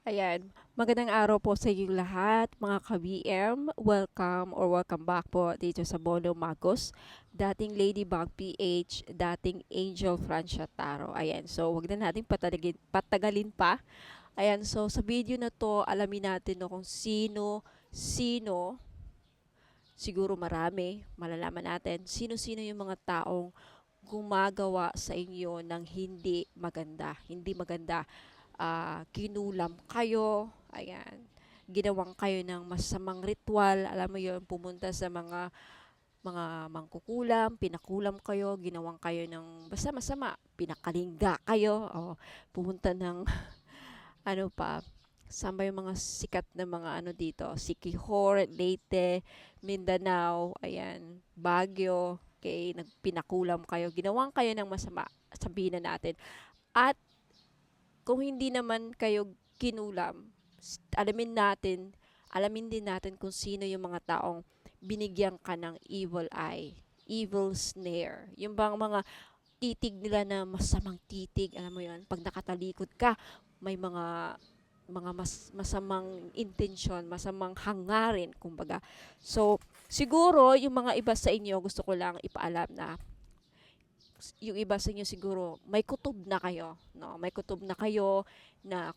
Ayan, magandang araw po sa inyong lahat, mga ka-BM. Welcome or welcome back po dito sa Bolo Magos, dating Ladybug PH, dating Angel Francia Taro. Ayan, so wag na natin patagalin pa. Ayan, so sa video na to, alamin natin no, kung sino, siguro marami, malalaman natin, sino-sino yung mga taong gumagawa sa inyo ng hindi maganda, kinulam kayo, ayan, ginawang kayo ng masamang ritual, alam mo yon, pumunta sa mga mangkukulam, pinakulam kayo, ginawang kayo ng basta masama, pinakalingga kayo, o pumunta ng ano pa, saan yung mga sikat na mga ano dito, Siquijor, Leyte, Mindanao, ayan, Baguio, okay, nagpinakulam kayo, ginawang kayo ng masama, sabihin na natin. At kung hindi naman kayo kinulam, alamin din natin kung sino yung mga taong binigyan ka ng evil eye, evil snare. Yung bang mga titig nila na masamang titig, alam mo yon, pag nakatalikod ka, may masamang intensyon, masamang hangarin, kumbaga. So, siguro, yung mga iba sa inyo, gusto ko lang ipaalam na yung iba sa inyo siguro may kutob na kayo, no? May kutob na kayo na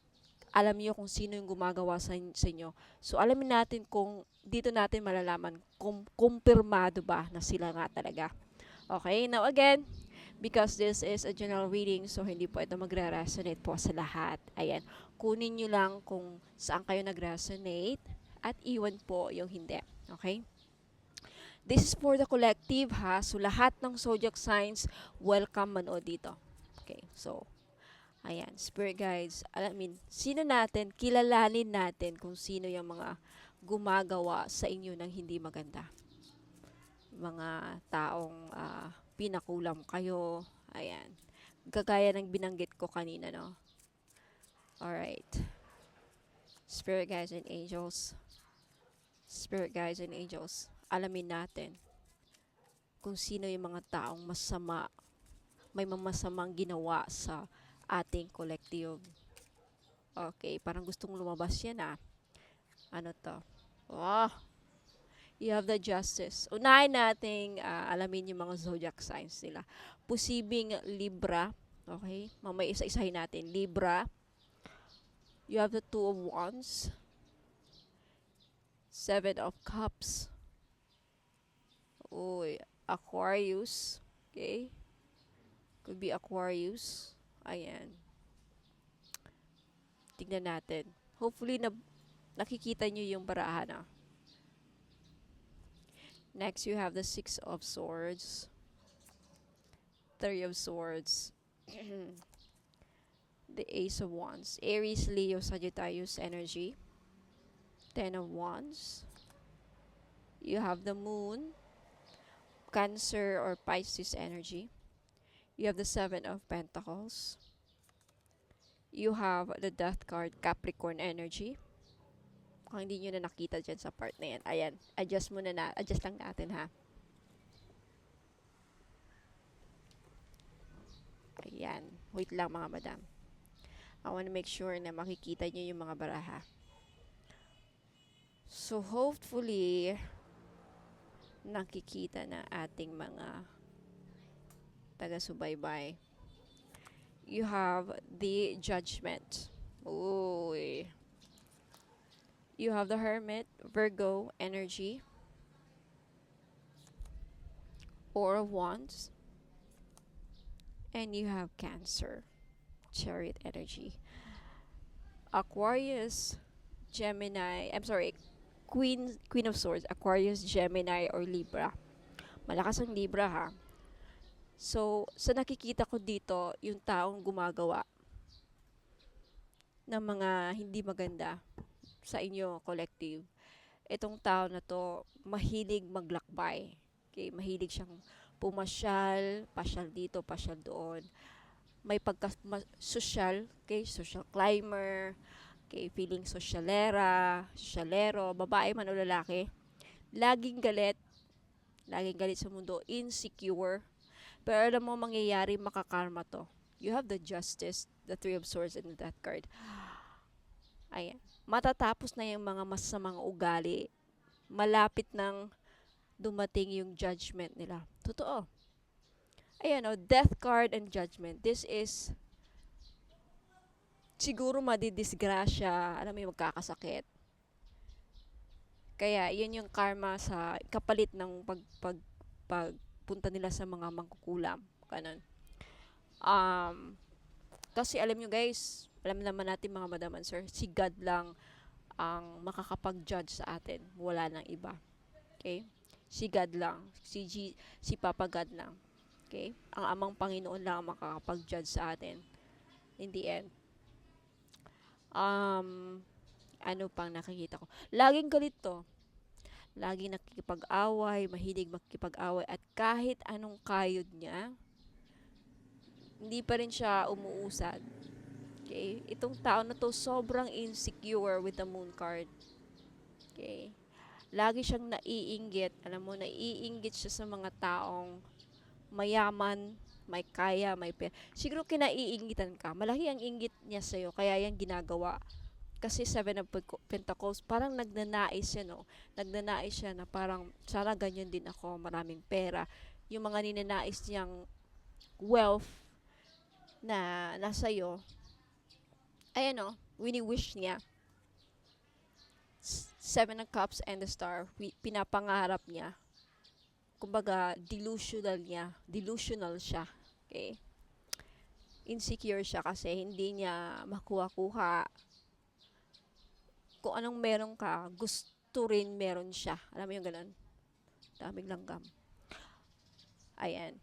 alam niyo kung sino yung gumagawa sa inyo. So alamin natin kung dito natin malalaman kung kumpirmado ba na sila nga talaga. Okay, now again, because this is a general reading, so hindi po ito magre-resonate po sa lahat. Ayan, kunin nyo lang kung saan kayo nag-resonate at iwan po yung hindi. Okay? This is for the collective ha. So lahat ng zodiac signs welcome manood dito. Okay. So ayan, spirit guides. Sino natin, kilalanin natin kung sino yung mga gumagawa sa inyo ng hindi maganda. Mga taong pinakulam kayo. Ayan. Gagaya ng binanggit ko kanina, no? Alright. Spirit guides and angels. Spirit guides and angels. Alamin natin kung sino yung mga taong may mamasamang ginawa sa ating collective. Okay, parang gustong lumabas yan Ano to? Oh, you have the justice. Unahin nating alamin yung mga zodiac signs nila. Pusibing Libra. Okay, mamaya isa-isahin natin. Libra. You have the Two of Wands. Seven of Cups. Uy, Aquarius. Okay. Could be Aquarius. Ayan. Tignan natin. Hopefully, nakikita nyo yung barahan Next, you have the Six of Swords. Three of Swords. The Ace of Wands. Aries, Leo, Sagittarius energy. Ten of Wands. You have the Moon. Cancer or Pisces energy. You have the Seven of Pentacles. You have the Death card, Capricorn energy. Kung hindi nyo na nakita dyan sa part na yan. Ayan. Adjust lang natin ha. Ayan. Wait lang mga madam. I want to make sure na makikita nyo yung mga baraha. So hopefully, nakikita na ating mga taga-subaybay. You have the Judgment. Uy. You have the Hermit, Virgo energy. Four of Wands. And you have Cancer, Chariot energy. Aquarius, Gemini, Queen of Swords, Aquarius, Gemini, or Libra. Malakas ang Libra ha. So, sa nakikita ko dito, yung taong gumagawa ng mga hindi maganda sa inyo, collective. Itong tao na to, mahilig maglakbay. Okay, mahilig siyang pumasyal, pasyal dito, pasyal doon. May social, okay, social climber, okay, feeling sosyalero, babae man o lalaki. Laging galit sa mundo, insecure. Pero alam mo, mangyayari, makakarma to. You have the Justice, the Three of Swords, and the Death card. Ayan. Matatapos na yung mga masamang ugali. Malapit nang dumating yung judgment nila. Totoo. Ayan o, death card and judgment. This is siguro madidisgrasya, alam mo yung magkakasakit. Kaya, yun yung karma sa kapalit ng pagpunta nila sa mga mangkukulam. Kanon. Um, kasi alam nyo guys, alam naman natin mga madam and sir, si God lang ang makakapag-judge sa atin. Wala nang iba. Okay? Si God lang. Si Papa God lang. Okay? Ang amang Panginoon lang ang makakapag-judge sa atin. In the end. Um, ano pang nakikita ko? Laging galit to. Laging nakikipag-away, mahilig makikipag-away, at kahit anong kayod niya, hindi pa rin siya umuusad. Okay? Itong tao na to, sobrang insecure with the moon card. Okay? Lagi siyang naiinggit. Alam mo, naiinggit siya sa mga taong mayaman, may kaya, may pera. Siguro kinaiingitan ka. Malaki ang inggit niya sa'yo, kaya yan ginagawa. Kasi Seven of Pentacles, parang nagnanais siya, no? Nagnanais siya na parang, sana ganyan din ako, maraming pera. Yung mga ninanais niyang wealth na nasa iyo, ayan o, wini-wish niya. Seven of Cups and the Star, pinapangarap niya. Kumbaga, delusional siya. Okay? Insecure siya kasi hindi niya makuha-kuha. Kung anong meron ka, gusto rin meron siya. Alam mo yung ganun? Daming langgam. Ayan.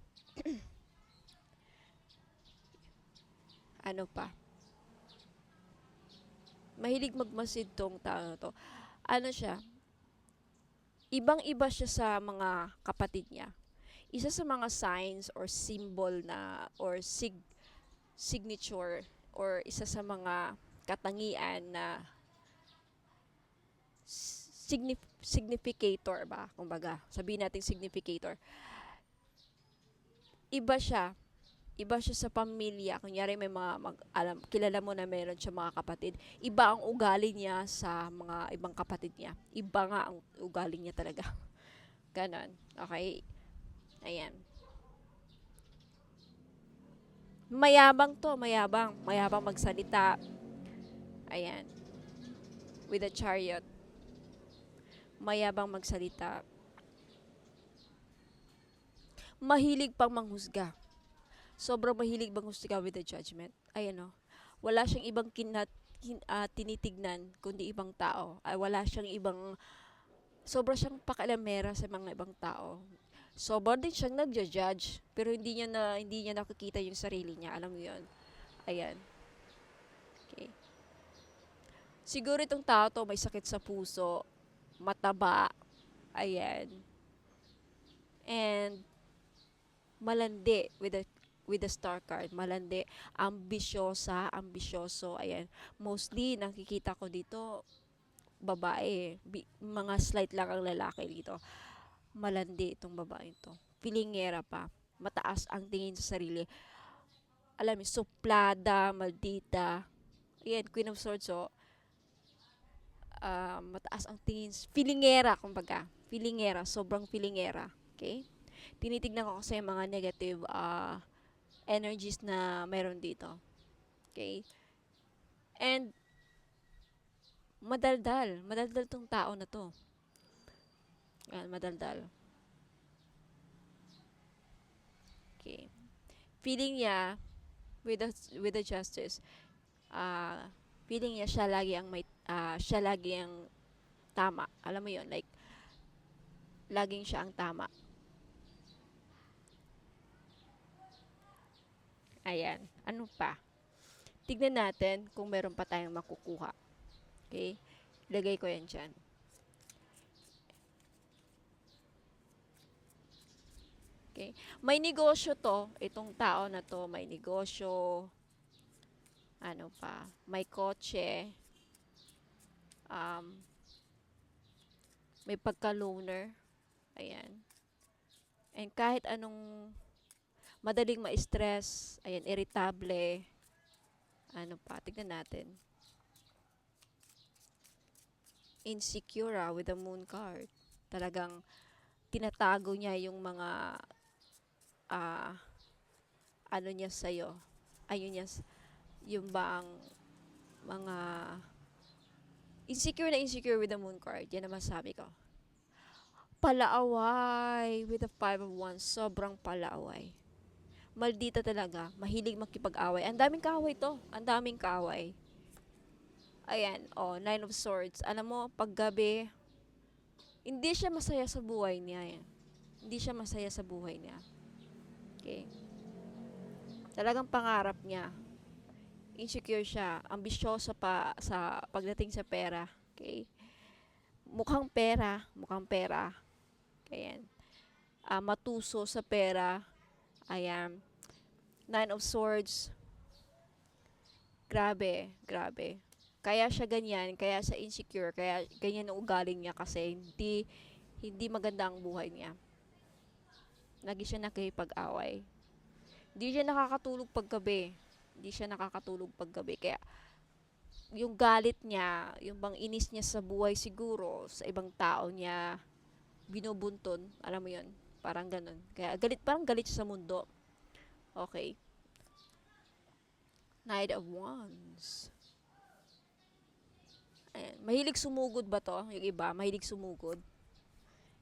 Ano pa? Mahilig magmasid tong tao na to. Ano siya? Ibang-iba siya sa mga kapatid niya. Isa sa mga signs or symbol na or signature or isa sa mga katangian na significator ba? Kumbaga, sabihin natin significator. Iba siya. Iba siya sa pamilya. Kunyari may mga kilala mo na meron siya mga kapatid. Iba ang ugali niya sa mga ibang kapatid niya. Iba nga ang ugali niya talaga. Ganon. Okay? Ayan. Mayabang to, mayabang. Mayabang magsalita. Ayan. With a chariot. Mayabang magsalita. Mahilig pang manghusga. Sobrang mahilig manghusga with the judgment. Ayan o. Wala siyang ibang tinitignan kundi ibang tao. Ay, wala siyang ibang sobra siyang pakialamera sa mga ibang tao. Sobra din siyang nagja-judge, pero hindi niya nakikita yung sarili niya. Alam mo 'yon. Ayan. Okay. Siguro itong tao to may sakit sa puso, mataba. Ayan. And malandi with the star card. Malandi, ambisyoso. Ayan. Mostly nakikita ko dito babae, mga slight lang ang lalaki dito. Malandi itong babae ito. Pilingera pa. Mataas ang tingin sa sarili. Alam mo, suplada, maldita. Ayan, Queen of Swords, so, mataas ang tingin. Pilingera, kumbaga. Pilingera, sobrang pilingera. Okay? Tinitignan ko kasi yung mga negative energies na meron dito. Okay? And, madaldal. Madaldal tong tao na to. Ayan, madaldal. Okay. Feeling niya, with the justice, feeling niya siya lagi ang siya lagi ang tama. Alam mo yon, like, laging siya ang tama. Ayan. Ano pa? Tignan natin kung meron pa tayong makukuha. Okay? Ilagay ko yan dyan. Okay? May negosyo to. Itong tao na to, may negosyo. Ano pa? May kotse. May pagka-loner. Ayan. And kahit anong madaling ma-stress, ayan, irritable. Ano pa? Tignan natin. insecure with the moon card. Talagang tinatago niya yung mga ah, ano niya sa'yo. Ayun niya, yung bang mga insecure with the moon card. Yan naman sabi ko. Palaaway with the 5 of Wands. Sobrang palaaway. Maldita talaga. Mahilig makipag-away. Ang daming kaaway to. Ang daming kaaway. Ayan. Oh, 9 of Swords. Alam mo, paggabi, hindi siya masaya sa buhay niya. Yan. Hindi siya masaya sa buhay niya. Okay. Talagang pangarap niya. Insecure siya. Ambisyoso pa sa pagdating sa pera. Okay. Mukhang pera. Mukhang pera. Ayan. Matuso sa pera. Ayan. 9 of Swords. Grabe, grabe. Kaya siya ganyan, kaya siya insecure, kaya ganyan ang ugali niya kasi hindi maganda ang buhay niya. Lagi siya nakikipag-away. Hindi siya nakakatulog paggabi. Hindi siya nakakatulog paggabi. Kaya yung galit niya, yung bang inis niya sa buhay siguro, sa ibang tao niya, binubunton, alam mo yun, parang ganun. Kaya parang galit siya sa mundo. Okay. Knight of Wands. Ayan. Mahilig sumugod ba to? Yung iba, mahilig sumugod.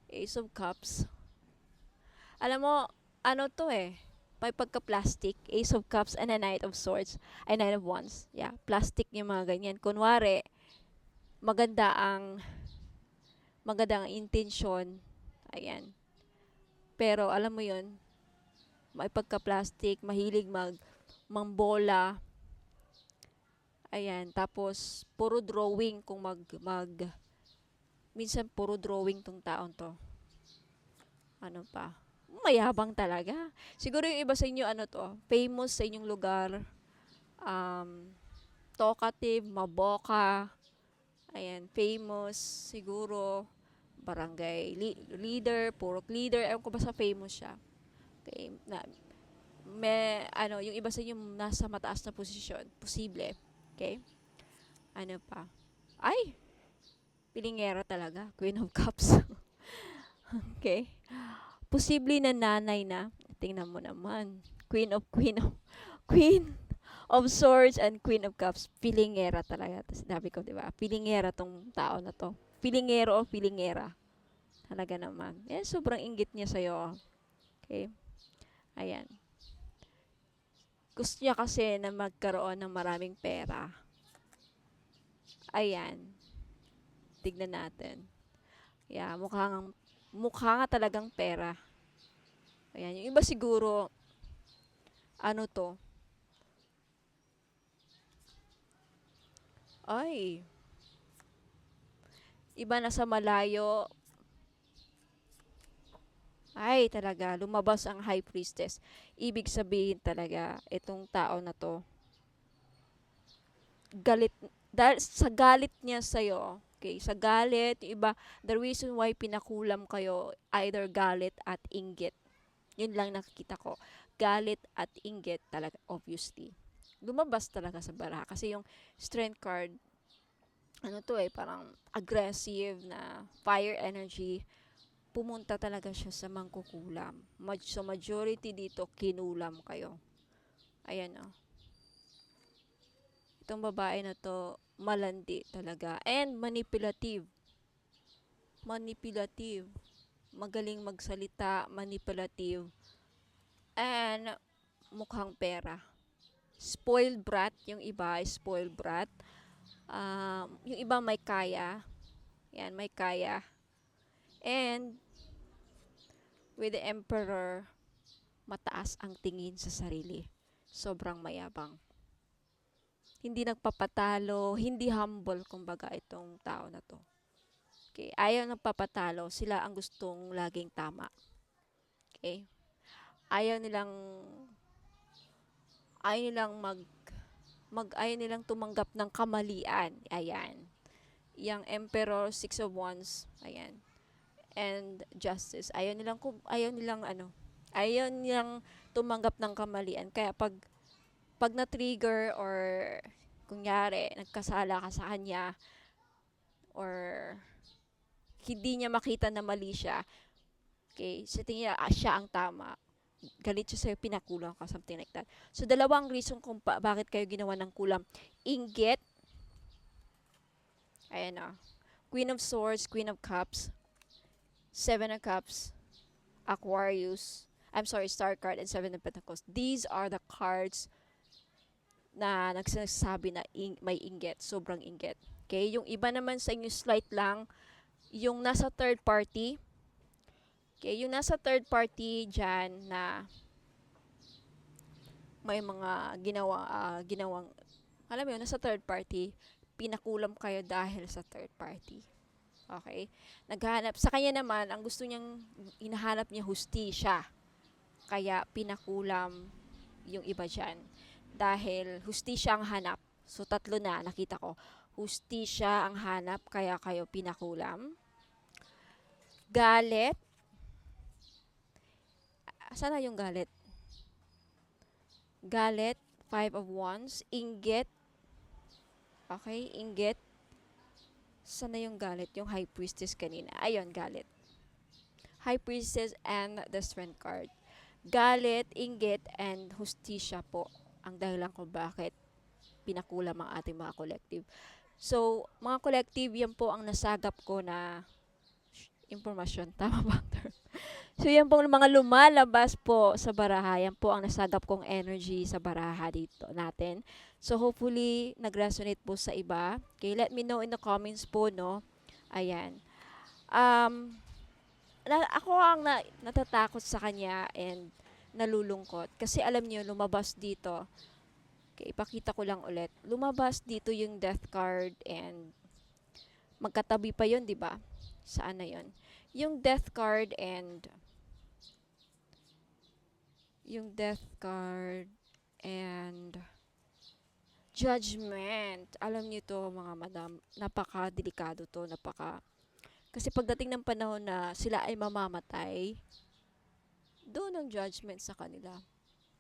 Ace of Cups. Alam mo, ano to eh, may pagka-plastic. Ace of Cups and a Knight of Swords. Ay, Knight of Wands. Yeah, plastic yung mga ganyan. Kunwari, maganda ang intensyon. Ayan. Pero, alam mo yun, may pagka-plastic, mahilig mambola. Ayan, tapos puro drawing kung minsan puro drawing tong taon to. Ano pa? Mayabang talaga. Siguro yung iba sa inyo ano to, famous sa inyong lugar. Talkative, maboka. Ayan, famous siguro barangay leader, purok leader, ewan ko ba sa famous siya. Okay, yung iba sa inyo nasa mataas na posisyon, posible. Okay? Ano pa? Ay! Pilingera talaga. Queen of Cups. Okay? Posible na nanay na. Tingnan mo naman. Queen of Swords and Queen of Cups. Pilingera talaga. Sabi ko, di ba? Pilingera tong tao na to. Pilingero o pilingera. Talaga naman. Sobrang inggit niya sa'yo. Okay? Ayan. Gusto niya kasi na magkaroon ng maraming pera. Ayan. Tignan natin. Yeah, mukha nga talagang pera. Ayan. Yung iba siguro, ano to? Ay. Iba na sa malayo. Ay, talaga. Lumabas ang High Priestess. Ibig sabihin talaga, itong tao na to, galit, dahil sa galit niya sa'yo, okay, sa galit, yung iba, the reason why pinakulam kayo, either galit at inggit. Yun lang nakikita ko. Galit at inggit talaga, obviously. Lumabas talaga sa baraha. Kasi yung strength card, ano to parang aggressive na fire energy, pumunta talaga siya sa mangkukulam. So, majority dito, kinulam kayo. Ayan, Itong babae na to, malandi talaga. And manipulative. Manipulative. Magaling magsalita, manipulative. And mukhang pera. Spoiled brat, yung iba, spoiled brat. Yung iba may kaya. Yan, may kaya. And with the Emperor, mataas ang tingin sa sarili. Sobrang mayabang. Hindi nagpapatalo, hindi humble, kumbaga, itong tao na to. Okay, ayaw nagpapatalo, sila ang gustong laging tama. Okay? Ayaw nilang ayaw nilang tumanggap ng kamalian. Ayan. Yang Emperor, 6 of Wands, ayan. And Justice. Ayaw nilang tumanggap ng kamalian. Kaya pag na-trigger or kunyari, nagkasala ka sa kanya, or hindi niya makita na mali siya. Okay, sa tingin niya, siya ang tama. Galit siya sa'yo, pinakulang ka, something like that. So, dalawang reason kung bakit kayo ginawa ng kulam. Inggit, ayan na. Queen of Swords, Queen of Cups, Seven of Cups, Aquarius, Star card, and Seven of Pentacles. These are the cards na nagsasabi na may inggit, sobrang inggit. Okay, yung iba naman sa inyo slight lang, yung nasa third party. Okay, yung nasa third party dyan na may mga ginawang, alam mo yun, nasa third party, pinakulam kayo dahil sa third party. Okay? Naghahanap, sa kanya naman, ang gusto niyang, hinahanap niya hustisya. Kaya pinakulam yung iba dyan. Dahil hustisya ang hanap. So, tatlo na, nakita ko. Hustisya ang hanap, kaya kayo pinakulam. Galit. Saan na yung galit? Galit, Five of Wands. Inggit. Okay, inggit. Saan na yung galit? Yung High Priestess kanina. Ayun, galit. High Priestess and the Strength card. Galit, inggit, and hustisya po ang dahilan kung bakit pinakulam ang ating mga collective. So, mga collective, yan po ang nasagap ko na impormasyon. Tama ba ang term? So, yan po mga lumalabas po sa baraha. Yan po ang nasagap kong energy sa baraha dito natin. So, hopefully, nag-resonate po sa iba. Okay, let me know in the comments po, no? Ayan. Ako ang natatakot sa kanya and nalulungkot. Kasi alam niyo, lumabas dito. Okay, ipakita ko lang ulit. Lumabas dito yung death card and magkatabi pa yun, di ba? Saan na yun? Yung death card and judgment. Alam niyo to mga madam, napaka-delikado to, kasi pagdating ng panahon na sila ay mamamatay, doon ang judgment sa kanila.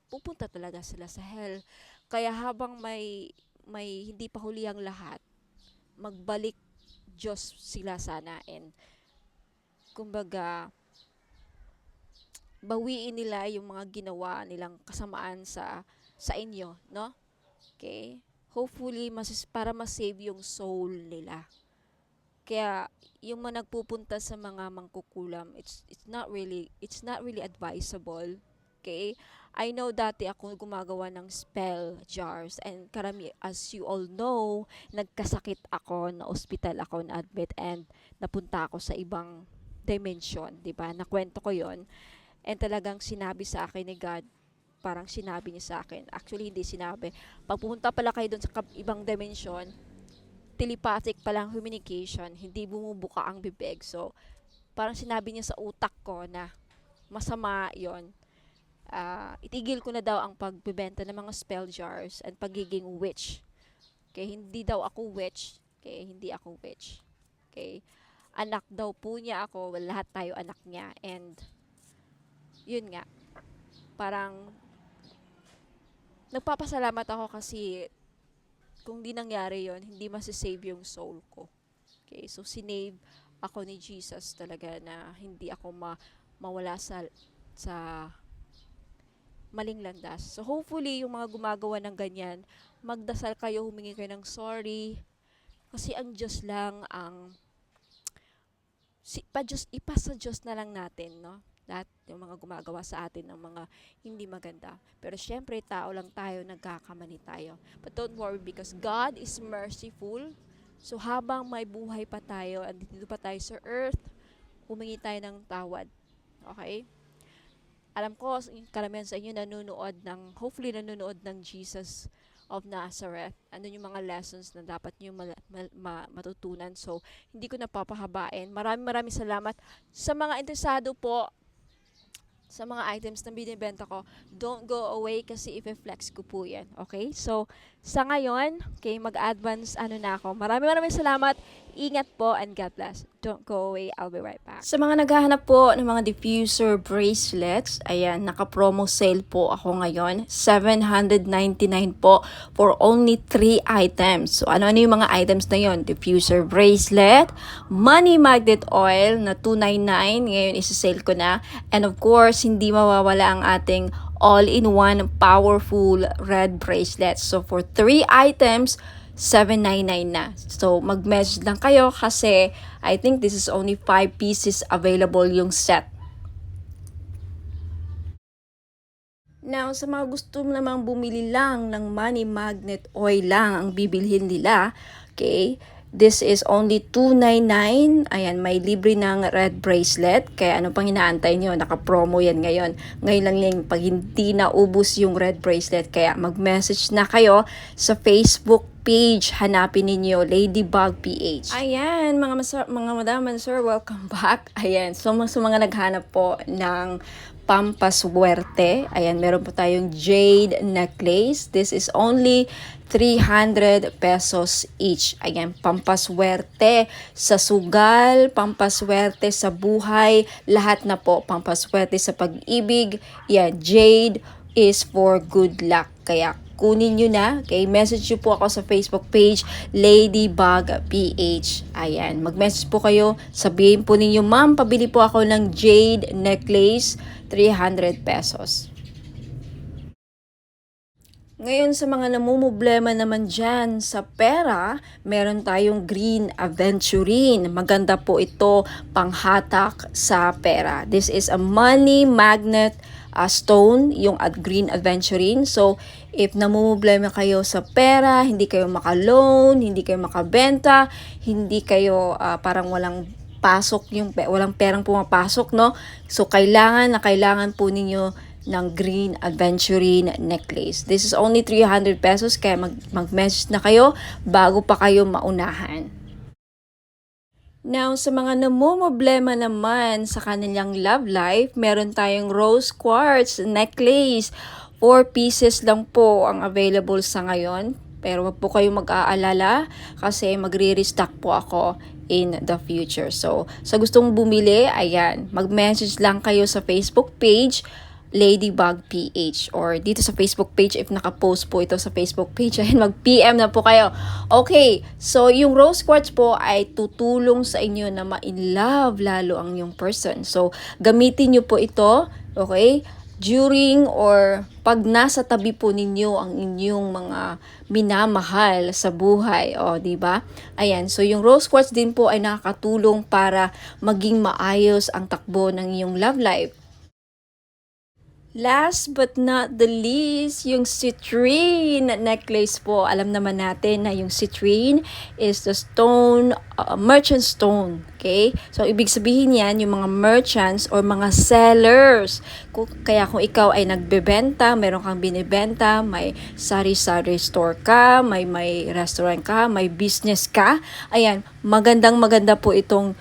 Pupunta talaga sila sa hell. Kaya habang may hindi pa huli ang lahat, magbalik Diyos sila sana and kumbaga bawiin nila yung mga ginawa nilang kasamaan sa inyo, no? Okay? Hopefully para ma-save yung soul nila. Kaya yung mga nagpupunta sa mga mangkukulam, it's not really advisable. Okay? I know dati ako gumagawa ng spell jars and as you all know, nagkasakit ako, na ospital ako, na admit and napunta ako sa ibang dimension, 'di ba? Nakwento ko 'yon. And talagang sinabi sa akin ni God, parang sinabi niya sa akin. Actually, hindi sinabi. Pag pumunta pala kayo doon sa ibang dimension, telepathic palang communication, hindi bumubuka ang bibig. So, parang sinabi niya sa utak ko na masama yon. Itigil ko na daw ang pagbebenta ng mga spell jars and pagiging witch. Okay, hindi daw ako witch. Okay, hindi ako witch. Okay, anak daw po niya ako. Well, lahat tayo anak niya. And, yun nga, parang nagpapasalamat ako kasi kung di nangyari yon, hindi masasave yung soul ko. Okay, so sinave ako ni Jesus talaga na hindi ako mawala sa maling landas. So hopefully yung mga gumagawa ng ganyan, magdasal kayo, humingi kayo ng sorry. Kasi ang Diyos lang ang ipasa Diyos na lang natin, no? Lahat yung mga gumagawa sa atin ng mga hindi maganda. Pero syempre, tao lang tayo, nagkakamali tayo. But don't worry because God is merciful. So habang may buhay pa tayo, at dito pa tayo sa earth, humingi tayo ng tawad. Okay? Alam ko, karamihan sa inyo hopefully nanonood ng Jesus of Nazareth. Ano yung mga lessons na dapat nyo matutunan. So, hindi ko napapahabain. Maraming salamat sa mga interesado po sa mga items na binibenta ko. Don't go away kasi i-flex ko po yan. Okay? So, sa ngayon, okay, mag-advance na ako. Maraming salamat. Ingat po and God bless. Don't go away. I'll be right back. Sa mga naghahanap po ng mga diffuser bracelets, ayan, naka-promo sale po ako ngayon. 799 po for only 3 items. So, ano-ano yung mga items na yon? Diffuser bracelet, money magnet oil na 299. Ngayon, isa-sale ko na. And of course, hindi mawawala ang ating all-in-one powerful red bracelet. So, for 3 items, 799 na. So, mag-message lang kayo kasi I think this is only 5 pieces available yung set. Now, sa mga gusto namang bumili lang ng money magnet oil lang ang bibilhin nila, okay, this is only 299. Ayan, may libre ng red bracelet. Kaya ano pang inaantay nyo? Naka-promo yan ngayon. Ngayon lang yung pag hindi naubos yung red bracelet. Kaya mag-message na kayo sa Facebook page. Hanapin ninyo Ladybug PH. Ayan, mga madam and sir, welcome back. Ayan, so mga naghanap po ng pampaswerte. Ayan, meron po tayong jade necklace. This is only 300 pesos each. Ayan, pampaswerte sa sugal, pampaswerte sa buhay, lahat na po. Pampaswerte sa pag-ibig. Yan, jade is for good luck. Kaya kunin nyo na. Okay, message nyo po ako sa Facebook page, Ladybug PH. Ayan, mag-message po kayo. Sabihin po ninyo, ma'am, pabili po ako ng jade necklace, 300 pesos. Ngayon sa mga namumblema naman dyan sa pera, meron tayong green aventurine. Maganda po ito panghatak sa pera. This is a money magnet stone, yung green aventurine. So, if namumblema kayo sa pera, hindi kayo maka-loan, hindi kayo makabenta, hindi kayo parang walang pasok, walang perang pumapasok, no? So, kailangan po ninyo ng green aventurine necklace. This is only 300 pesos, kaya mag-message na kayo bago pa kayo maunahan. Now, sa mga namumblema naman sa kanilang love life, meron tayong rose quartz necklace. 4 pieces lang po ang available sa ngayon. Pero wag po kayong mag-aalala kasi magre-restock po ako in the future. So, sa gustong bumili, ayan, mag-message lang kayo sa Facebook page, Ladybug PH, or dito sa Facebook page if naka-post po ito sa Facebook page, ayun, mag-PM na po kayo. Okay, so yung rose quartz po ay tutulong sa inyo na ma-in-love lalo ang yung person. So, gamitin nyo po ito, okay, during or pag nasa tabi po ninyo ang inyong mga minamahal sa buhay, o di ba? Ayan, so yung rose quartz din po ay nakakatulong para maging maayos ang takbo ng iyong love life. Last but not the least, yung citrine necklace po. Alam naman natin na yung citrine is the stone, merchant stone. Okay? So, ibig sabihin yan, yung mga merchants or mga sellers. Kaya kung ikaw ay nagbebenta, meron kang binibenta, may sari-sari store ka, may restaurant ka, may business ka, ayan, maganda po itong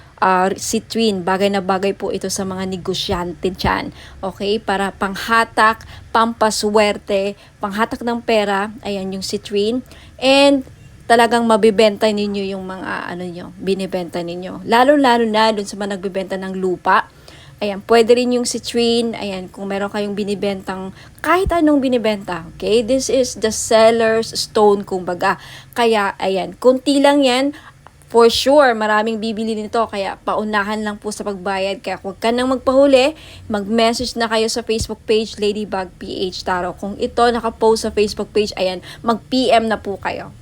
citrine. Bagay na bagay po ito sa mga negosyante dyan. Okay? Para panghatak, pampaswerte, panghatak ng pera, ayan yung citrine. And talagang mabibenta ninyo yung mga binibenta ninyo. Lalo-lalo na dun sa mga nagbibenta ng lupa. Ayan, pwede rin yung citrine. Ayan, kung meron kayong binibentang kahit anong binibenta. Okay? This is the seller's stone, kumbaga. Kaya, ayan, kunti lang yan. For sure, maraming bibili nito, kaya paunahan lang po sa pagbayad. Kaya huwag ka nang magpahuli, mag-message na kayo sa Facebook page, Ladybug PH Taro. Kung ito nakapost sa Facebook page, ayan, mag-PM na po kayo.